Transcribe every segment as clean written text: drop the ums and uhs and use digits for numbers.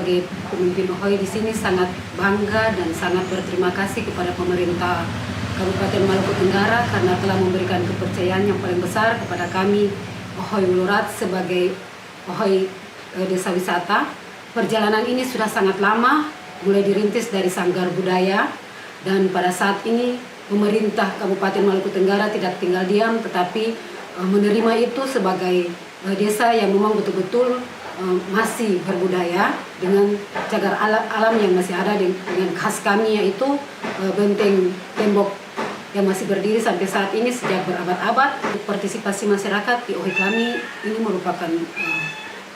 sebagai pemimpin Ohoi di sini sangat bangga dan sangat berterima kasih kepada pemerintah Kabupaten Maluku Tenggara karena telah memberikan kepercayaan yang paling besar kepada kami Ohoi Wulurat sebagai Ohoi Desa Wisata. Perjalanan ini sudah sangat lama, mulai dirintis dari Sanggar Budaya, dan pada saat ini pemerintah Kabupaten Maluku Tenggara tidak tinggal diam, tetapi menerima itu sebagai desa yang memang betul-betul masih berbudaya dengan cagar alam yang masih ada dengan khas kami, yaitu benteng tembok yang masih berdiri sampai saat ini sejak berabad-abad. Partisipasi masyarakat di Ohoi kami ini merupakan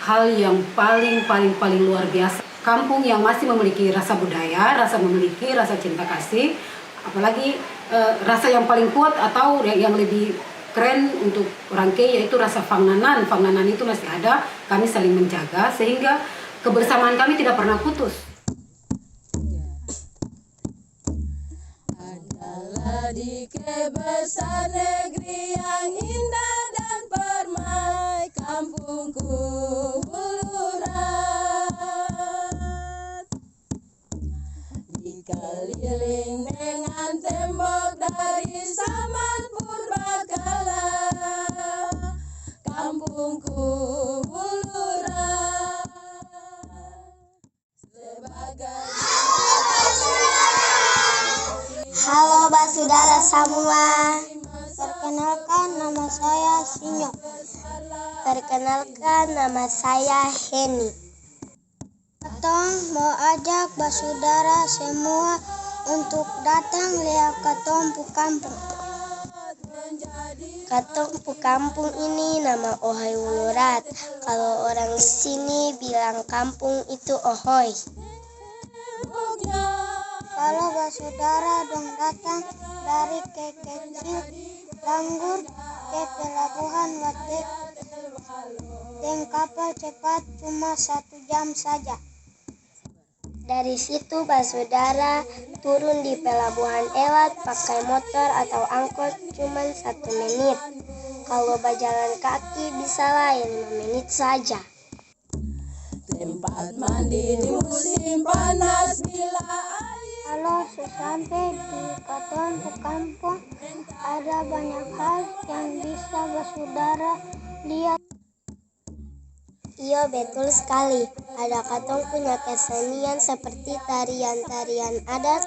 hal yang paling luar biasa. Kampung yang masih memiliki rasa budaya, memiliki rasa cinta kasih, apalagi rasa yang paling kuat atau yang lebih keren untuk orang Kei yaitu rasa Fangnanan. Fangnanan itu masih ada, kami saling menjaga sehingga kebersamaan kami tidak pernah putus. Adalah di besar negeri yang indah dan permai, kampungku Wulurat, dikeliling dengan tembok dari zaman purbakala, kampungku Wulurat sebagai. Halo Basudara semua. Perkenalkan nama saya Sinyo. Perkenalkan nama saya Heni. Katong mau ajak Basudara semua untuk datang lihat Katong pu kampung. Katong pu kampung ini nama Ohoi Wulurat. Kalau orang di sini bilang kampung itu Ohoi. Kalau Basudara dong datang dari kecil Langgur ke pelabuhan Wate dengan kapal cepat cuma 1 jam saja. Dari situ Basudara turun di pelabuhan Elat pakai motor atau angkot cuma 1 menit. Kalau berjalan kaki bisa lah 5 menit saja. Tempat mandi di musim panas bila Kalau sesampai di Katong pu kampung ada banyak hal yang bisa Basudara lihat. Iya betul sekali, ada Katong punya kesenian seperti tarian-tarian adat,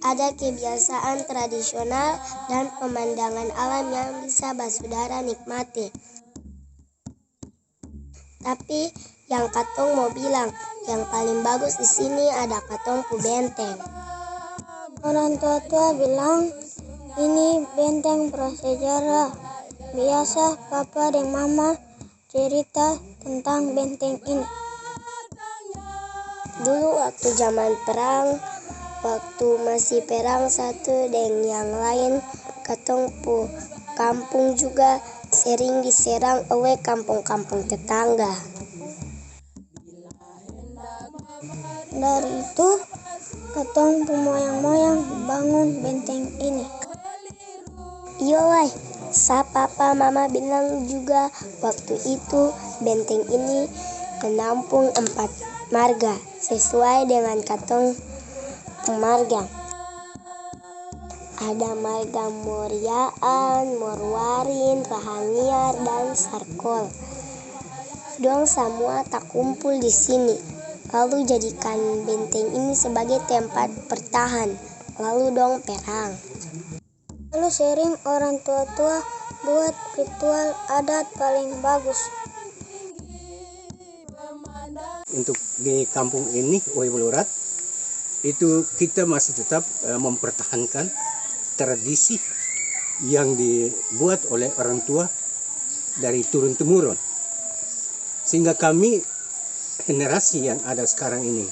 ada kebiasaan tradisional dan pemandangan alam yang bisa Basudara nikmati. Tapi yang Katong mau bilang, yang paling bagus di sini ada Katong pu benteng. Orang tua-tua bilang ini benteng prasejarah. Biasa papa dan mama cerita tentang benteng ini. Dulu waktu zaman perang, waktu masih perang satu dengan yang lain, Katong pu kampung juga sering diserang oleh kampung-kampung tetangga. Dari itu Katong pu moyang-moyang bangun benteng ini. Iyalah, papa mama bilang juga waktu itu benteng ini menampung 4 marga sesuai dengan Katong marga. Ada marga Moriaan, Morwarin, Rahangiar, dan Sarkol. Dong semua tak kumpul di sini. Lalu jadikan benteng ini sebagai tempat bertahan. Lalu dong perang. Lalu sering orang tua-tua buat ritual adat paling bagus. Untuk di kampung ini, Ohoi Wulurat, itu kita masih tetap mempertahankan tradisi yang dibuat oleh orang tua dari turun-temurun. Sehingga kami, generasi yang ada sekarang ini,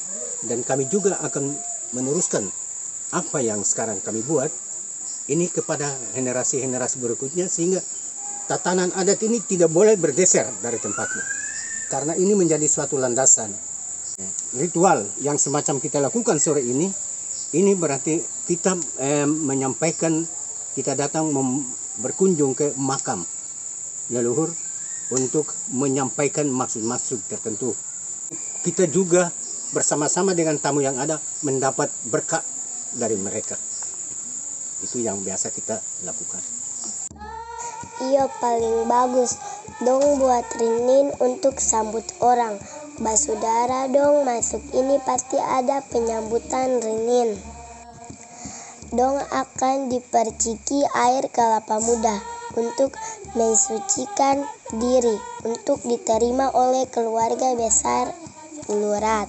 dan kami juga akan meneruskan apa yang sekarang kami buat ini kepada generasi-generasi berikutnya, sehingga tatanan adat ini tidak boleh bergeser dari tempatnya, karena ini menjadi suatu landasan. Ritual yang semacam kita lakukan sore ini berarti kita menyampaikan, kita datang berkunjung ke makam leluhur untuk menyampaikan maksud-maksud tertentu. Kita juga bersama-sama dengan tamu yang ada mendapat berkah dari mereka. Itu yang biasa kita lakukan. Iya paling bagus dong buat Rinin untuk sambut orang. Basudara dong masuk ini pasti ada penyambutan Rinin. Dong akan diperciki air kelapa muda untuk mensucikan diri untuk diterima oleh keluarga besar Ulurat.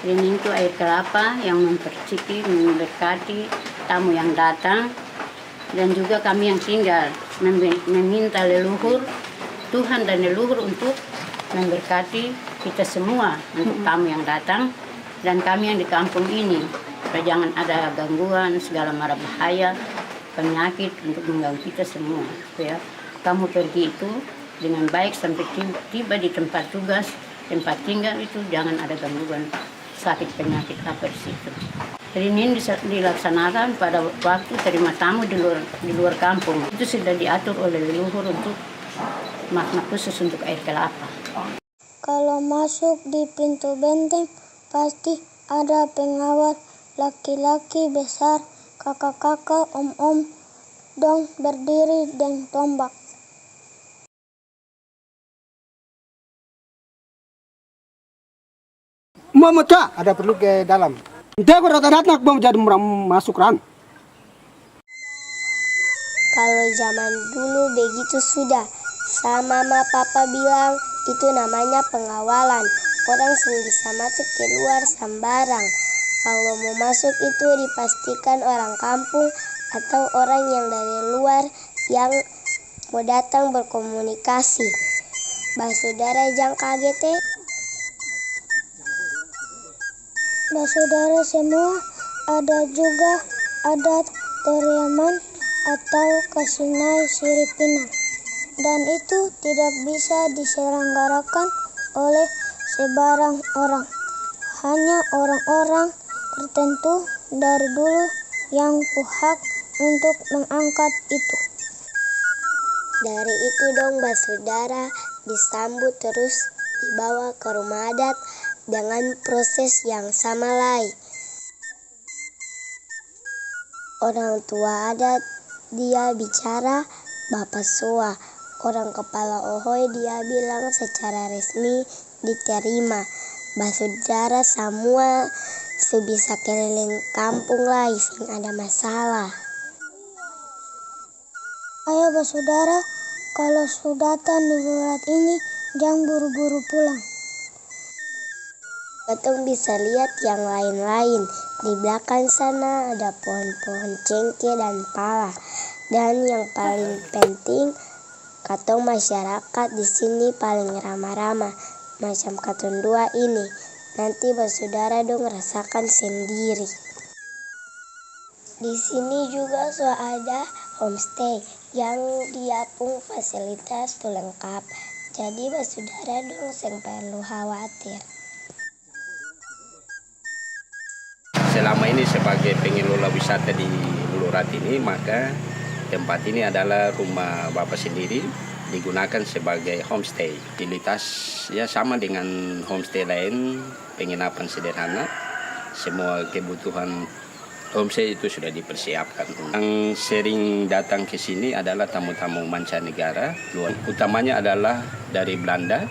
Rinin itu air kelapa yang memperciki, memberkati tamu yang datang, dan juga kami yang tinggal meminta leluhur, Tuhan dan leluhur untuk memberkati kita semua untuk tamu yang datang dan kami yang di kampung ini. Supaya jangan ada gangguan, segala mara bahaya, penyakit untuk mengganggu kita semua. Supaya kamu pergi itu dengan baik sampai tiba di tempat tugas, tempat tinggal itu jangan ada gangguan sakit penyakit apa di situ. Rinin dilaksanakan pada waktu terima tamu di luar kampung. Itu sudah diatur oleh leluhur untuk makna khusus untuk air kelapa. Kalau masuk di pintu benteng pasti ada pengawal laki-laki besar, kakak-kakak, om-om dong berdiri dan tombak. Mamata ada perlu ke dalam. Dia datang mau jadi masuk ran. Kalau zaman dulu begitu sudah. Sama mama papa bilang itu namanya pengawalan. Orang sing bisa masuk keluar sembarang. Kalau mau masuk itu dipastikan orang kampung atau orang yang dari luar yang mau datang berkomunikasi. Basudara jangan kaget. Basudara semua ada juga adat Toriaman atau Kasinai Siripinang. Dan itu tidak bisa diselenggarakan oleh sebarang orang. Hanya orang-orang tertentu dari dulu yang berhak untuk mengangkat itu. Dari itu dong Basudara disambut terus dibawa ke rumah adat dengan proses yang sama lain. Orang tua adat dia bicara Bapak Sua. Orang kepala Ohoi dia bilang secara resmi diterima. Basudara semua sebisa keliling kampung lah sing ada masalah. Ayo Basudara, kalau sudah datang di Ulurat ini jangan buru-buru pulang. Katong bisa lihat yang lain-lain. Di belakang sana ada pohon-pohon cengkeh dan pala. Dan yang paling penting, katong masyarakat di sini paling ramah-ramah. Macam katong dua ini. Nanti Basudara dong rasakan sendiri. Di sini juga so ada homestay yang dia pun fasilitas tuh lengkap. Jadi Basudara dong seng perlu khawatir. Selama ini sebagai pengelola wisata di Ulurat ini, maka tempat ini adalah rumah Bapak sendiri, digunakan sebagai homestay. Fasilitas ya sama dengan homestay lain, penginapan sederhana. Semua kebutuhan homestay itu sudah dipersiapkan. Yang sering datang ke sini adalah tamu-tamu mancanegara, utamanya adalah dari Belanda,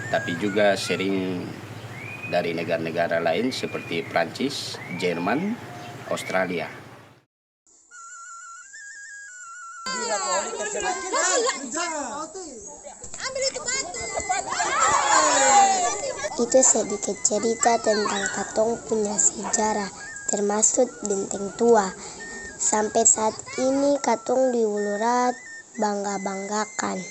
tapi juga sering dari negara-negara lain seperti Prancis, Jerman, Australia. Itu sedikit cerita tentang katong punya sejarah, termasuk Benteng Tua. Sampai saat ini katong di Ulurat bangga-banggakan.